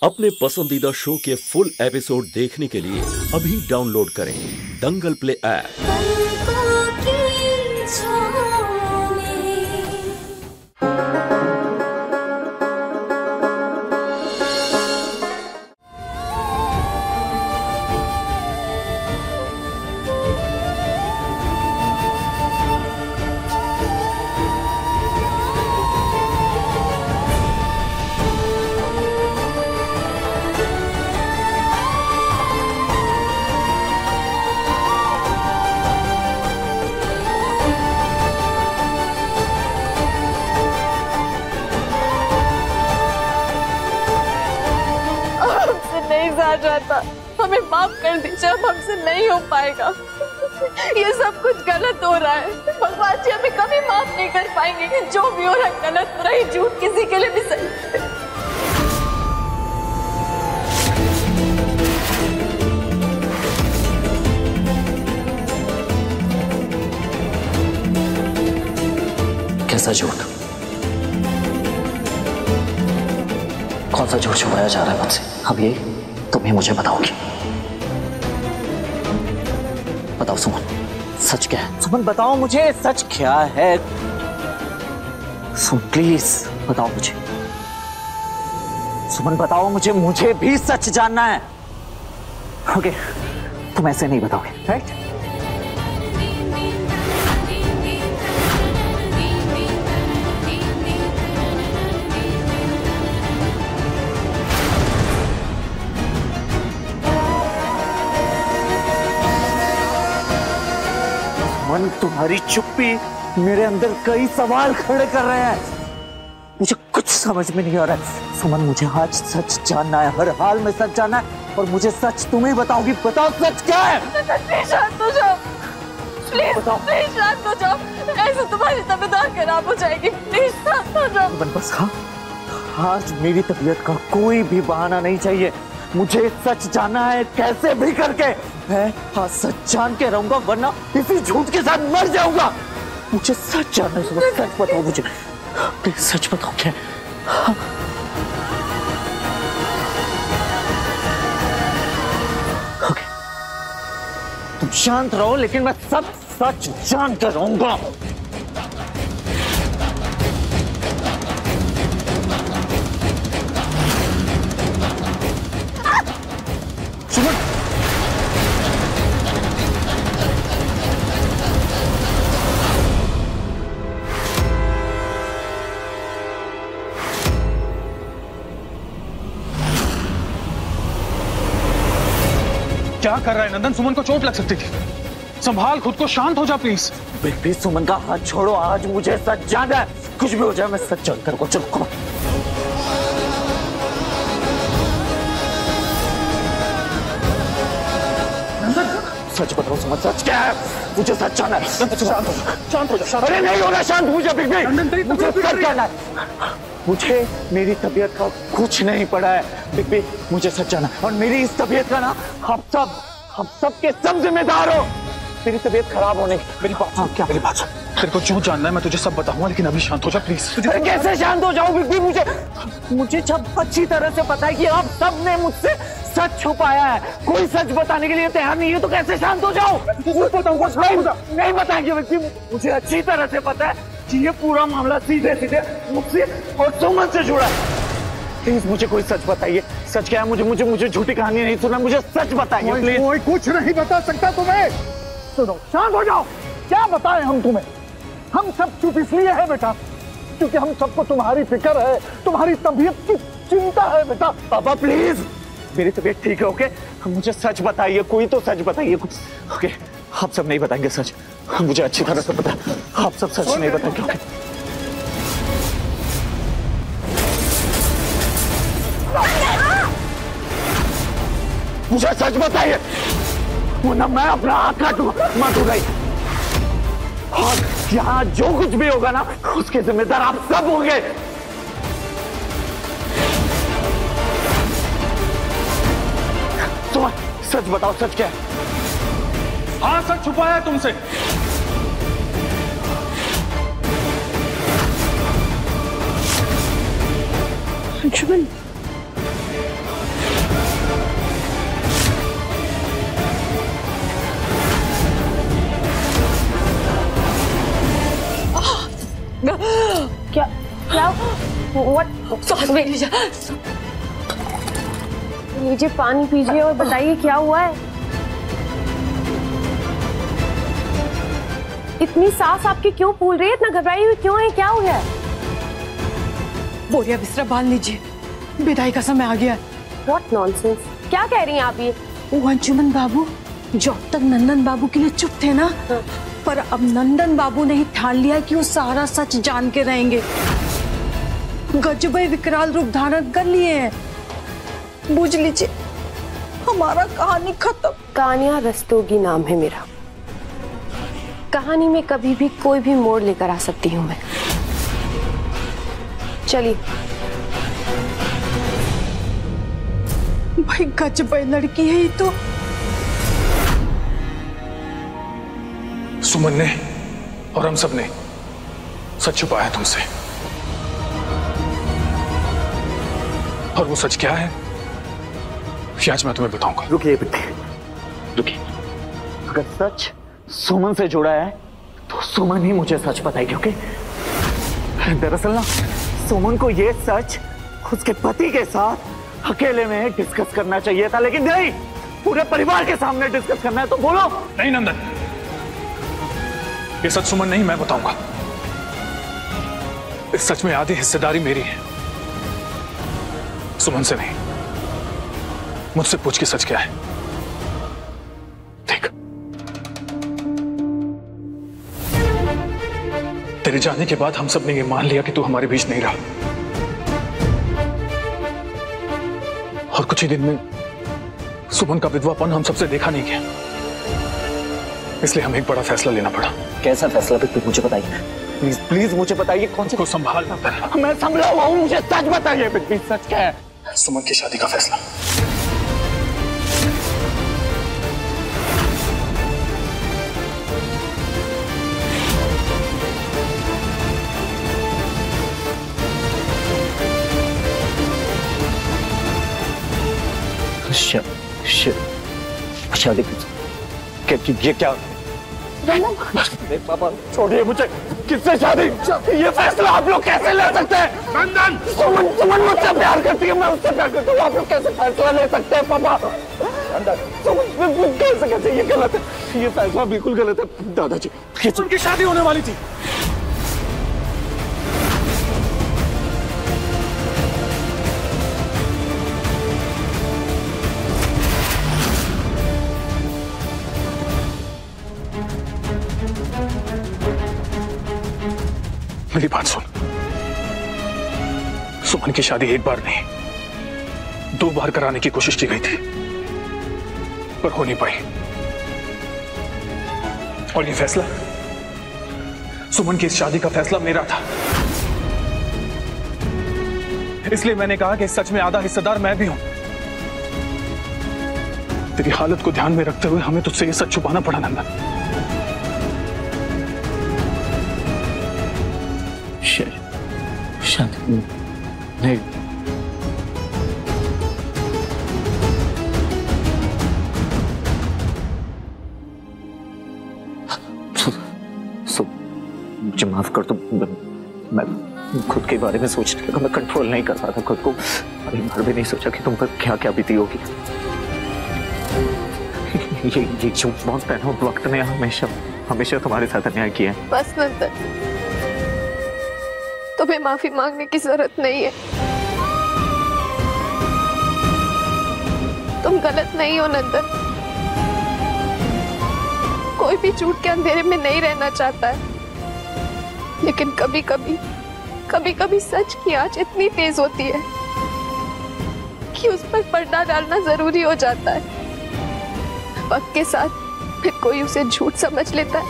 अपने पसंदीदा शो के फुल एपिसोड देखने के लिए अभी डाउनलोड करें दंगल प्ले ऐप। जाता हमें माफ कर दीजिए, अब हमसे नहीं हो पाएगा। ये सब कुछ गलत हो रहा है। भगवान जी हमें कभी माफ नहीं कर पाएंगे कि जो भी हो रहा है गलत हो रहा है। झूठ किसी के लिए भी सही। कैसा झूठ? कौन सा झूठ छुपाया जा रहा है मुझसे? अब ये तुम ही मुझे बताओगी। बताओ सुमन, सच क्या है? सुमन बताओ मुझे, सच क्या है? सुमन प्लीज बताओ मुझे। सुमन बताओ मुझे, मुझे भी सच जानना है। ओके, तुम ऐसे नहीं बताओगे, राइट? मन, तुम्हारी चुप्पी मेरे अंदर कई सवाल खड़े कर रहे हैं। मुझे कुछ समझ में नहीं आ रहा है। सुमन मुझे आज सच जानना है, हर हाल में सच जानना है, और मुझे सच तुम ही बताओगी। बताओ सच क्या है? प्लीज शांत हो जाओ, प्लीज बताओ। प्लीज शांत हो जाओ, ऐसे तुम्हारी तबीयत और खराब हो जाएगी। प्लीज शांत हो जाओ। बस हाँ, आज मेरी तबीयत का कोई भी बहाना नहीं चाहिए। मुझे सच जानना है, कैसे भी करके। मैं आज सच जान के रहूंगा, वरना इसी झूठ के साथ मर जाऊंगा। मुझे सच जानना है, सच बताओ मुझे, प्लीज सच बताओ क्या। ओके, तुम शांत रहो, लेकिन मैं सब सच जान कर रहूंगा। क्या कर रहा है नंदन? सुमन को चोट लग सकती थी। संभाल खुद को, शांत हो जा प्लीज। प्लीज सुमन का हाथ छोड़ो, आज मुझे सच जानना है। कुछ भी हो जाए मैं सच जानकर को। चलो सच बताओ सुमन, सच क्या है? मुझे सच जानना है। शांत हो जा। अरे नहीं होगा शांत, मुझे मुझे सच जानना है। मुझे मेरी तबीयत का कुछ नहीं पड़ा है बिग, मुझे सच जानना है। और मेरी इस तबीयत का ना हम सब के सब जिम्मेदार हो। मेरी तबीयत खराब होने की। मेरी बात सुन। क्या? मेरी बात सुन। तेरे को जो जानना है मैं तुझे सब बताऊंगा, लेकिन अभी शांत हो जा प्लीज। कैसे शांत हो जाऊं बिग? मुझे सब अच्छी तरह से पता है कि आप सब ने मुझसे सच छुपाया है। कोई सच बताने के लिए तैयार नहीं है, तो कैसे शांत हो जाऊं? नहीं बताएंगे बिग, मुझे अच्छी तरह से पता है कि ये पूरा मामला सीधे सीधे मुझसे और सुमन से जुड़ा है। प्लीज मुझे कोई सच बताइए। सच क्या है? मुझे झूठी कहानी नहीं सुना, मुझे सच बताइए प्लीज। कोई कुछ नहीं बता सकता तुम्हें। सुनो, शांत हो जाओ। क्या बताएं हम तुम्हें? हम सब चुप इसलिए है बेटा क्योंकि हम सबको तुम्हारी फिक्र है, तुम्हारी तबीयत की चिंता है बेटा। पापा प्लीज, मेरी तबीयत ठीक है। ओके, मुझे सच बताइए, कोई तो सच बताइए कुछ। ओके, आप सब नहीं बताएंगे सच, मुझे अच्छी तरह से पता है। आप सब सच नहीं बताएंगे। ओके, मुझे सच बताइए, वरना मैं अपना हाथ काटूंगा। मत उठाइए। और यहाँ जो कुछ भी होगा ना, उसके जिम्मेदार आप सब होंगे। तो सच बताओ, सच क्या है? हाँ, सच छुपाया है तुमसे। अंशुमन, सांस ले लीजिए, लीजिए पानी पीजिए और बताइए क्या हुआ है। इतनी सांस आपकी क्यों फूल रही है, इतना घबराई हुई क्यों है, क्या हो गया है? बोरिया बिस्तरा बांध लीजिए, विदाई का समय आ गया है। What nonsense, क्या कह रही हैं आप ये? वो अंजुमन बाबू जो अब तक नंदन बाबू के लिए चुप थे ना, पर अब नंदन बाबू ने ही ठान लिया कि वो सारा सच जान के रहेंगे। गजबे विकराल रूप धारण कर लिए हैं। बुझ लीजिए, हमारा कहानी खत्म। कहानियां रस्तोगी नाम है मेरा। कहानी में कभी भी कोई भी मोड़ लेकर आ सकती हूँ मैं। चलिए। भाई गजबे लड़की है ये तो। सुमन ने और हम सब ने सच छुपाया तुमसे, और वो सच क्या है ये आज मैं तुम्हें बताऊंगा। रुकिए बेटे, रुकिए। अगर सच सुमन से जुड़ा है तो सुमन ही मुझे सच बताएगी, ओके? दरअसल ना सुमन को ये सच उसके पति के साथ अकेले में डिस्कस करना चाहिए था, लेकिन नहीं, पूरे परिवार के सामने डिस्कस करना है। तो बोलो। नहीं नंदन, ये सच सुमन नहीं, मैं बताऊंगा। इस सच में आधी हिस्सेदारी मेरी है, सुमन से नहीं। मुझसे पूछ के सच क्या है। देख, तेरे जाने के बाद हम सब ने ये मान लिया कि तू हमारे बीच नहीं रहा, और कुछ ही दिन में सुमन का विधवापन हम सबसे देखा नहीं गया, इसलिए हमें एक बड़ा फैसला लेना पड़ा। कैसा फैसला बिल्कुल मुझे बताइए, प्लीज प्लीज मुझे बताइए। कौन को संभालना था। मैं संभला हुआ हूँ, मुझे सच बताइए बिल्कुल, सच क्या है? सुमन की शादी का फैसला। शादी ये क्या? पापा छोड़िए मुझे, किससे शादी? ये फैसला आप लोग कैसे ले सकते हैं? नंदन, सुमन मुझसे प्यार करती है, मैं उससे प्यार करता हूँ, आप लोग कैसे फैसला ले सकते हैं? पापा सुमन कैसे ये गलत है, ये फैसला बिल्कुल गलत है। दादाजी, सुमन की शादी होने वाली थी। मेरी बात सुन, सुमन की शादी एक बार नहीं 2 बार कराने की कोशिश की गई थी, पर हो नहीं पाई। और ये फैसला, सुमन की इस शादी का फैसला मेरा था, इसलिए मैंने कहा कि इस सच में आधा हिस्सेदार मैं भी हूं। तेरी हालत को ध्यान में रखते हुए हमें तुझसे ये सच छुपाना पड़ा नंदन। नहीं, मुझे माफ कर दो, मैं खुद के बारे में सोचने लगा, मैं कंट्रोल नहीं कर रहा था खुद को। अभी भर भी नहीं सोचा कि तुम पर क्या क्या बीती होगी। ये जो वक्त है ना, वक्त ने हमेशा हमेशा तुम्हारे साथ अन्याय किया है। बस नंदन, तुम्हें माफी मांगने की जरूरत नहीं है। तुम गलत नहीं हो नंदन। कोई भी झूठ के अंधेरे में नहीं रहना चाहता है, लेकिन कभी कभी सच की आंच इतनी तेज होती है कि उस पर पर्दा डालना जरूरी हो जाता है। वक्त के साथ फिर कोई उसे झूठ समझ लेता है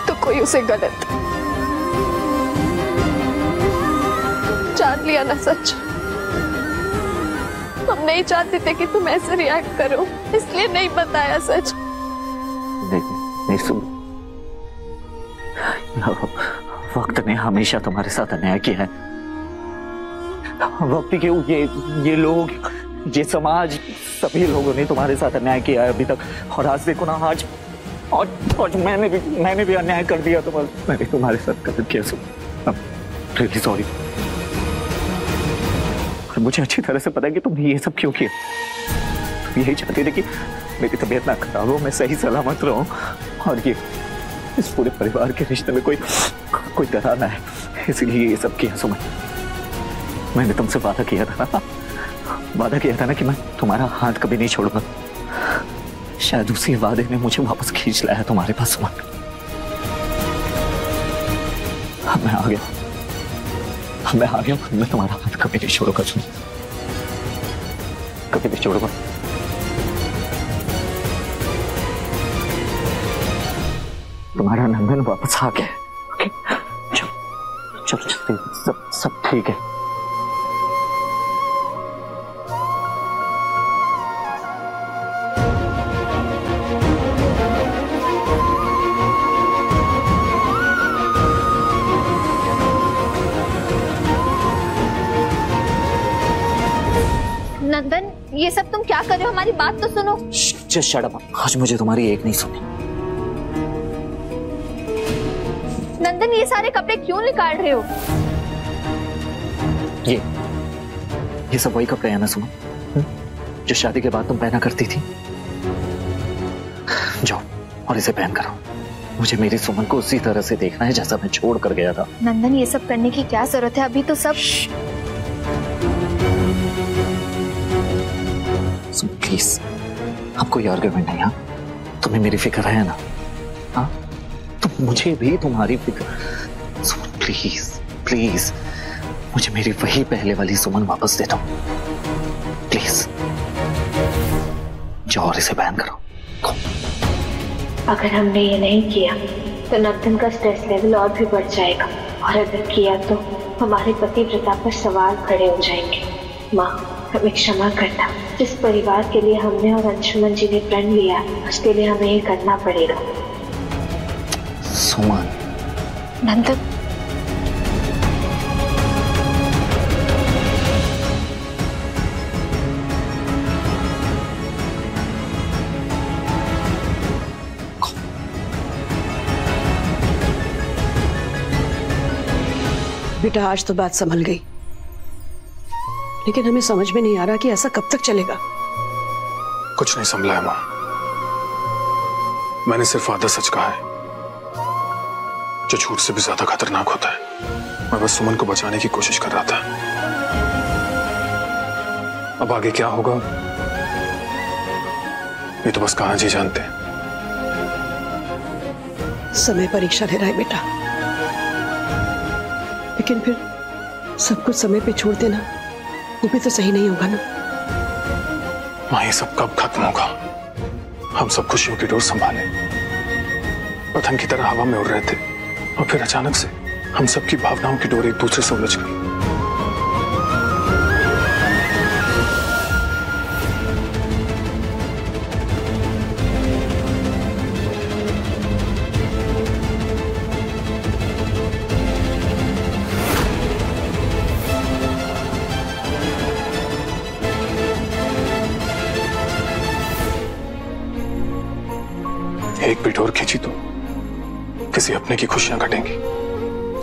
तो कोई उसे गलत। जान लिया ना सच। हम नहीं चाहते थे कि तुम ऐसे रिएक्ट करो, इसलिए नहीं बताया सच। नहीं सुन, वक्त ने हमेशा तुम्हारे साथ अन्याय किया है। वक्त के ये लोग, ये समाज, सभी लोगों ने तुम्हारे साथ अन्याय किया है अभी तक। और आज देखो ना, आज मैंने भी अन्याय कर दिया। मैंने तुम्हारे साथ गलत किया। Really sorry. मुझे अच्छी तरह से पता है कि तुमने ये सब क्यों किया। तुम यही चाहते थे कि मेरी तबीयत ना खराब हो, मैं सही सलामत रहूं और ये इस पूरे परिवार के रिश्ते में कोई दरार ना है, इसीलिए ये सब किया। सुमन, मैंने तुमसे वादा किया था ना कि मैं तुम्हारा हाथ कभी नहीं छोड़ूंगा। शायद उसी वादे ने मुझे वापस खींच लाया तुम्हारे पास। सुमन, अब मैं आ गया, मैं तुम्हारा हाथ कभी नहीं छोड़ूंगा। कभी नहीं छोड़ूंगा। तुम्हारा नंदन वापस आ गया। ओके, चलो सब ठीक है। नंदन, ये सब तुम क्या कर रहे हो? हमारी बात तो सुनो। Just shut up. आज मुझे तुम्हारी एक नहीं सुनी। नंदन, ये सारे कपड़े क्यों निकाल रहे हो? ये सब वही कपड़े हैं ना सुमन, जो शादी के बाद तुम पहना करती थी। जाओ और इसे पहन कर आओ। मुझे मेरी सुमन को उसी तरह से देखना है जैसा मैं छोड़ कर गया था। नंदन, ये सब करने की क्या जरूरत है? अभी तो सब प्लीज, अब कोई आर्गुमेंट नहीं। हाँ, तुम्हें मेरी फिक्र है ना? हाँ, तो मुझे भी तुम्हारी फिक्र। सुमन प्लीज मुझे मेरी वही पहले वाली सुमन वापस दे दो प्लीज। जाओ और इसे बैन करो। अगर हमने ये नहीं किया तो नंदन का स्ट्रेस लेवल और भी बढ़ जाएगा, और अगर किया तो हमारे पतिव्रता पर सवाल खड़े हो जाएंगे। माँ, हमें क्षमा करना। जिस परिवार के लिए हमने और अंशुमन जी ने प्रण लिया, उसके लिए हमें ये करना पड़ेगा। सुमन। नंदन, बेटा, आज तो बात संभल गई, लेकिन हमें समझ में नहीं आ रहा कि ऐसा कब तक चलेगा। कुछ नहीं संभला है माँ। मैंने सिर्फ आधा सच कहा है, जो झूठ से भी ज्यादा खतरनाक होता है। मैं बस सुमन को बचाने की कोशिश कर रहा था। अब आगे क्या होगा ये तो बस कान्हा जी जानते हैं। समय परीक्षा ले रहा है बेटा, लेकिन फिर सब कुछ समय पे छोड़ देना वो भी तो सही नहीं होगा ना। माँ, ये सब कब खत्म होगा? हम सब खुशियों की डोर संभाले, पतंग की तरह हवा में उड़ रहे थे, और फिर अचानक से हम सबकी भावनाओं की डोर एक दूसरे से उलझ गई। एक भी डोर खींची तो किसी अपने की खुशियां घटेंगी।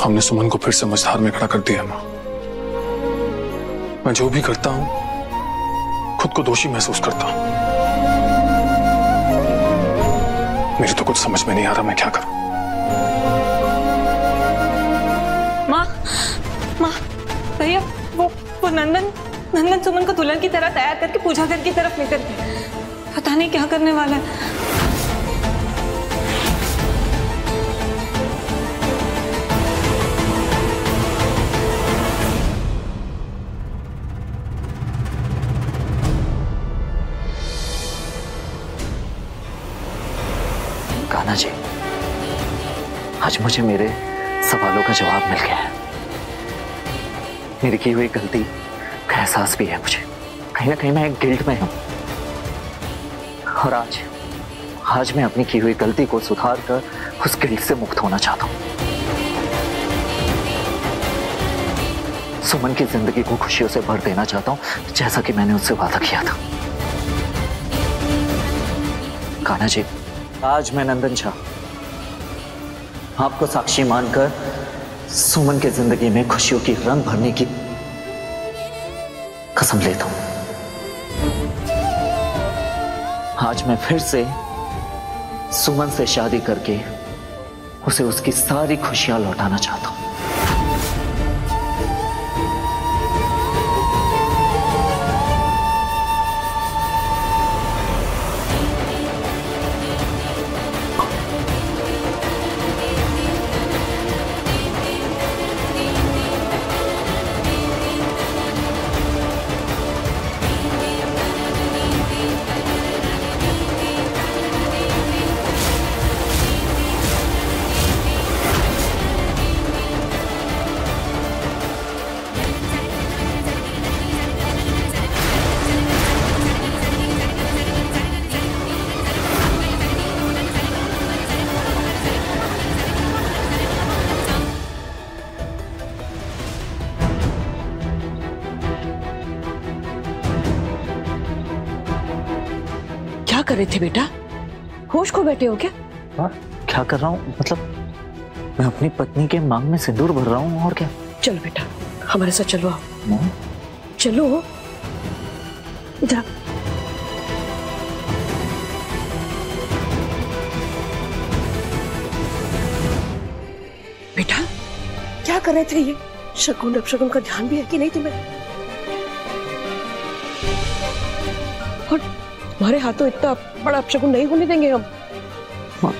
हमने सुमन को फिर से मझधार में खड़ा कर दिया। मां, मैं जो भी करता हूं खुद को दोषी महसूस करता हूं। मेरी तो कुछ समझ में नहीं आ रहा मैं क्या करूं। माँ भैया, वो नंदन सुमन को दुल्हन की तरह तैयार करके पूजा घर की तरफ लेकर गए। पता नहीं क्या करने वाला है। कान्हा जी, आज मुझे मेरे सवालों का जवाब मिल गया है। मेरी की हुई गलती का एहसास भी है मुझे। कहीं ना कहीं मैं एक गिल्ट में हूं, और आज मैं अपनी की हुई गलती को सुधार कर उस गिल्ट से मुक्त होना चाहता हूं। सुमन की जिंदगी को खुशियों से भर देना चाहता हूं, जैसा कि मैंने उससे वादा किया था। कान्हा जी, आज मैं नंदन झा आपको साक्षी मानकर सुमन की जिंदगी में खुशियों की रंग भरने की कसम लेता हूं। आज मैं फिर से सुमन से शादी करके उसे उसकी सारी खुशियां लौटाना चाहता हूं। क्या कर रहे थे बेटा? होश खो बैठे हो क्या? हाँ, क्या कर रहा हूँ? मतलब मैं अपनी पत्नी के मांग में सिंदूर भर रहा हूँ, और क्या। चलो बेटा, हमारे साथ चलो। आओ, चलो इधर। बेटा क्या कर रहे थे ये? शकुन अपशकुन का ध्यान भी है कि नहीं तुम्हें? और तुम्हारे हाथों इतना बड़ा अपशकुन नहीं होने देंगे हम। हाँ।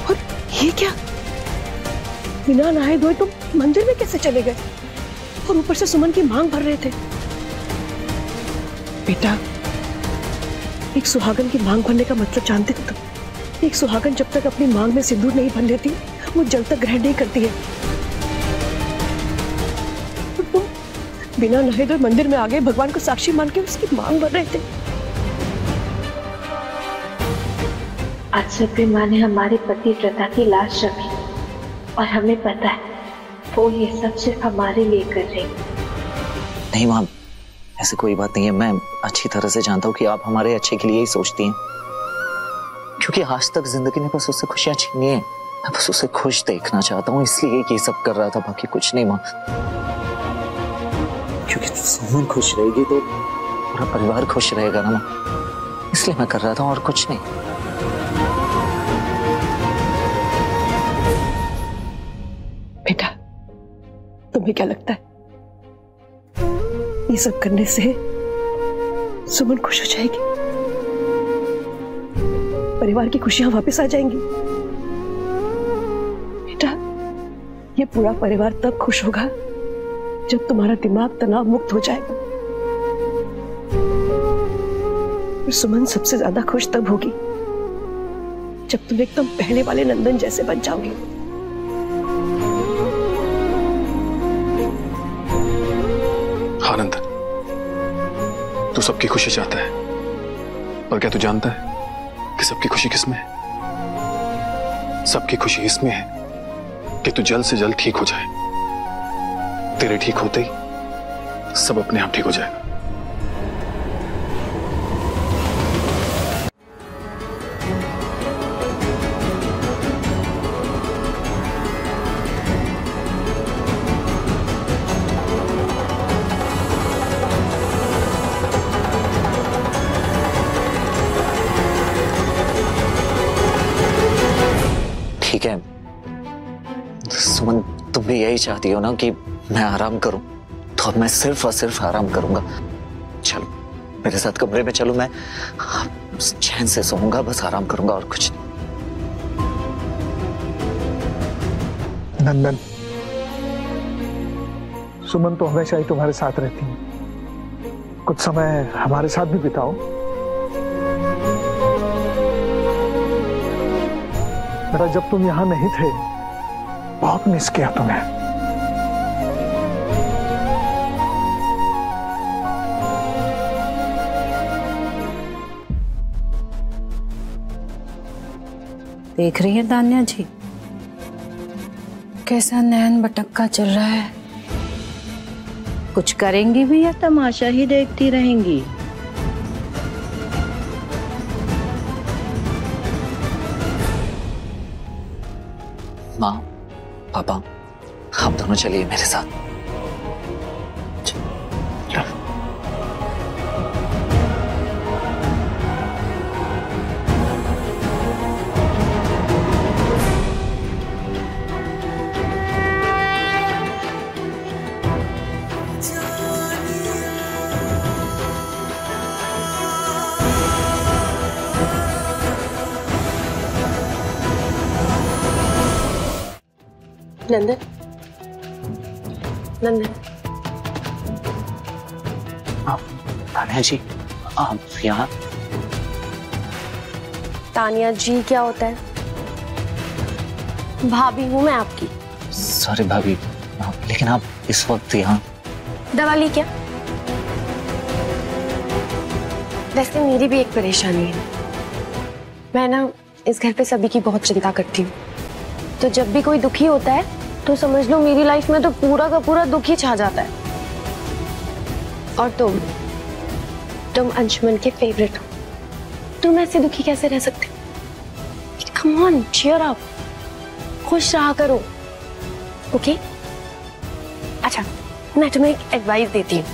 और ये क्या? बिना नहाए धोए तुम मंदिर में कैसे चले गए? और ऊपर से सुमन की मांग भर रहे थे। बेटा, एक सुहागन की मांग भरने का मतलब जानते हो तुम? एक सुहागन जब तक अपनी मांग में सिंदूर नहीं भर लेती, वो जल तक ग्रहण नहीं करती है। तो तुम बिना नहाए धोए मंदिर में आ गए, भगवान को साक्षी मान के उसकी मांग भर रहे थे। आज सभी माँ ने हमारे पतिव्रता की लाश रखी और हमें पता है वो ये सब सिर्फ हमारे लिए कर रही। नहीं माँ, ऐसी कोई बात नहीं है। मैं अच्छी तरह से जानता हूँ कि आप हमारे अच्छे के लिए ही सोचती हैं, क्योंकि आज तक जिंदगी ने बस उससे खुशियां छीनी है। मैं बस उसे खुश देखना चाहता हूँ, इसलिए ये सब कर रहा था, बाकी कुछ नहीं माँ। क्योंकि सुमन खुश रहेगी तो पूरा परिवार खुश रहेगा ना माँ, इसलिए मैं कर रहा था, और कुछ नहीं। बेटा, तुम्हें क्या लगता है ये सब करने से सुमन खुश हो जाएगी? परिवार की खुशियां वापस आ जाएंगी? बेटा, ये पूरा परिवार तब खुश होगा जब तुम्हारा दिमाग तनाव मुक्त हो जाएगा। और सुमन सबसे ज्यादा खुश तब होगी जब तुम एकदम पहले वाले नंदन जैसे बन जाओगे। हाँ नंदन, तू सबकी खुशी चाहता है, पर क्या तू जानता है कि सबकी खुशी किसमें है? सबकी खुशी इसमें है कि तू जल्द से जल्द ठीक हो जाए। तेरे ठीक होते ही सब अपने आप ठीक हो जाएगा। ठीक है सुमन, तुम भी यही चाहती हो ना कि मैं आराम करूं, तो अब मैं सिर्फ और सिर्फ आराम करूंगा। चलो मेरे साथ कमरे में चलो, मैं चैन से सोऊंगा, बस आराम करूंगा और कुछ नहीं। नंदन, सुमन तो हमेशा ही तुम्हारे साथ रहती है, कुछ समय हमारे साथ भी बिताओ। बेटा, जब तुम यहां नहीं थे बहुत मिस किया तुम्हें। देख रही है तान्या जी कैसा नैन भटक्का चल रहा है? कुछ करेंगी भी या तमाशा ही देखती रहेंगी? माँ पापा आप दोनों चलिए मेरे साथ। नंदन, नंदन, तानिया जी आप यहाँ? तानिया जी क्या होता है? भाभी हूँ मैं आपकी। सॉरी भाभी, लेकिन आप इस वक्त यहाँ? दवा ली क्या? वैसे मेरी भी एक परेशानी है। मैं ना इस घर पे सभी की बहुत चिंता करती हूँ, तो जब भी कोई दुखी होता है तो समझ लो मेरी लाइफ में तो पूरा का पूरा दुख ही छा जाता है। और तुम अंशुमन के फेवरेट हो, तुम ऐसे दुखी कैसे रह सकते? कम ऑन, चीयर अप, खुश रहा करो, ओके? अच्छा, मैं तुम्हें एक एडवाइस देती हूँ।